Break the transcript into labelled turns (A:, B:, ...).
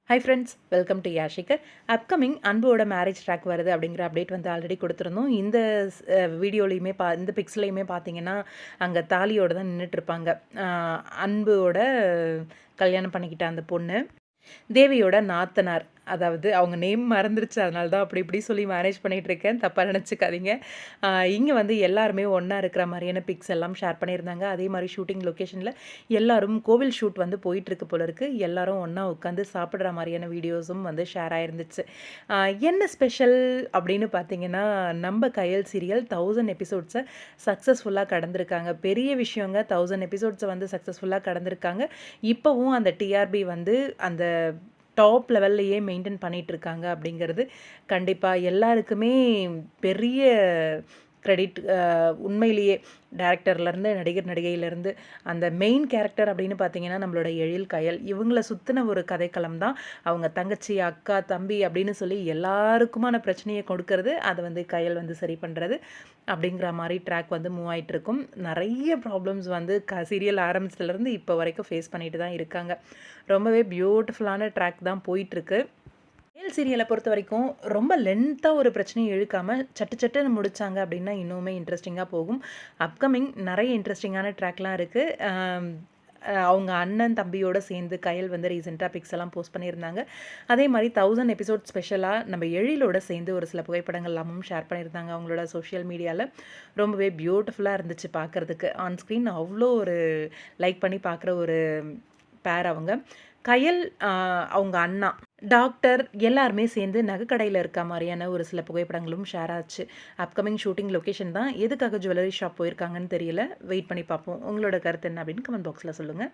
A: Hi friends, welcome to யாஷிகர். Upcoming அன்போட marriage track வருது அப்படிங்கிற அப்டேட் வந்து ஆல்ரெடி கொடுத்துருந்தோம். இந்த வீடியோலையுமே இந்த பிக்ஸ்லையுமே பார்த்தீங்கன்னா அங்கே தாலியோடு தான் நின்றுட்டுருப்பாங்க. அன்போட கல்யாணம் பண்ணிக்கிட்ட அந்த பொண்ணு தேவியோட நாத்தனார். அதாவது அவங்க நேம் மறந்துருச்சு, அதனால தான் அப்படி இப்படி சொல்லி மேனேஜ் பண்ணிகிட்ருக்கேன், தப்பாக நினச்சிக்காதீங்க. இங்கே வந்து எல்லாருமே ஒன்றா இருக்கிற மாதிரியான பிக்ஸ் எல்லாம் ஷேர் பண்ணியிருந்தாங்க. அதே மாதிரி ஷூட்டிங் லொக்கேஷனில் எல்லாரும் கோவில் ஷூட் வந்து போயிட்டுருக்கு போல இருக்குது. எல்லாரும் ஒன்றா உட்காந்து சாப்பிட்ற மாதிரியான வீடியோஸும் வந்து ஷேர் ஆயிருந்துச்சு. என்ன ஸ்பெஷல் அப்படின்னு பார்த்தீங்கன்னா, நம்ம கயல் சீரியல் 1000 எபிசோட்ஸை சக்ஸஸ்ஃபுல்லாக கடந்திருக்காங்க. பெரிய விஷயங்க, 1000 எபிசோட்ஸை வந்து சக்ஸஸ்ஃபுல்லாக கடந்திருக்காங்க. இப்போவும் அந்த டிஆர்பி வந்து அந்த டாப் லெவல்லையே மெயின்டைன் பண்ணிகிட்ருக்காங்க அப்படிங்கிறது கண்டிப்பாக எல்லாருக்குமே பெரிய கிரெடிட். உண்மையிலேயே டேரக்டர்லேருந்து நடிகையிலேருந்து அந்த மெயின் கேரக்டர் அப்படின்னு பார்த்தீங்கன்னா நம்மளோட எழில் கயல், இவங்கள சுற்றின ஒரு கதைக்களம் தான். அவங்க தங்கச்சி, அக்கா, தம்பி அப்படின்னு சொல்லி எல்லாருக்குமான பிரச்சனையை கொடுக்கறது, அதை வந்து கயல் வந்து சரி பண்ணுறது அப்படிங்கிற மாதிரி ட்ராக் வந்து மூவ் ஆகிட்டுருக்கும். நிறைய ப்ராப்ளம்ஸ் வந்து சீரியல் ஆரம்பிச்சதுலேருந்து இப்போ வரைக்கும் ஃபேஸ் பண்ணிட்டு தான் இருக்காங்க. ரொம்பவே பியூட்டிஃபுல்லான ட்ராக் தான் போயிட்டுருக்கு. மேல் சீரியலை பொறுத்த வரைக்கும் ரொம்ப லென்த்தாக ஒரு பிரச்சனையை இழுக்காமல் சட்டுன்னு முடித்தாங்க அப்படின்னா இன்னுமே இன்ட்ரெஸ்டிங்காக போகும். அப்கமிங் நிறைய இன்ட்ரெஸ்டிங்கான ட்ராக்லாம் இருக்குது. அவங்க அண்ணன் தம்பியோட சேர்ந்து கயல் வந்து ரீசெண்டாக பிக்ஸ் எல்லாம் போஸ்ட் பண்ணியிருந்தாங்க. அதே மாதிரி 1000 எபிசோட் ஸ்பெஷலாக நம்ம எழிலோட சேர்ந்து ஒரு சில புகைப்படங்கள் எல்லாமும் ஷேர் பண்ணியிருந்தாங்க அவங்களோட சோஷியல் மீடியாவில். ரொம்பவே பியூட்டிஃபுல்லாக இருந்துச்சு பார்க்குறதுக்கு. ஆன்ஸ்க்ரீன் அவ்வளோ ஒரு லைக் பண்ணி பார்க்குற ஒரு பேர் அவங்க. கயல், அவங்க அண்ணா டாக்டர் எல்லாருமே சேர்ந்து நகைக்கடையில் இருக்க மாதிரியான ஒரு சில புகைப்படங்களும் ஷேர் ஆச்சு. அப்கமிங் ஷூட்டிங் லொக்கேஷன் தான். எதுக்காக ஜுவல்லரி ஷாப் போயிருக்காங்கன்னு தெரியல. வெயிட் பண்ணி பார்ப்போம். உங்களோட கருத்து என்ன அப்படின்னு கமெண்ட் பாக்ஸில் சொல்லுங்கள்.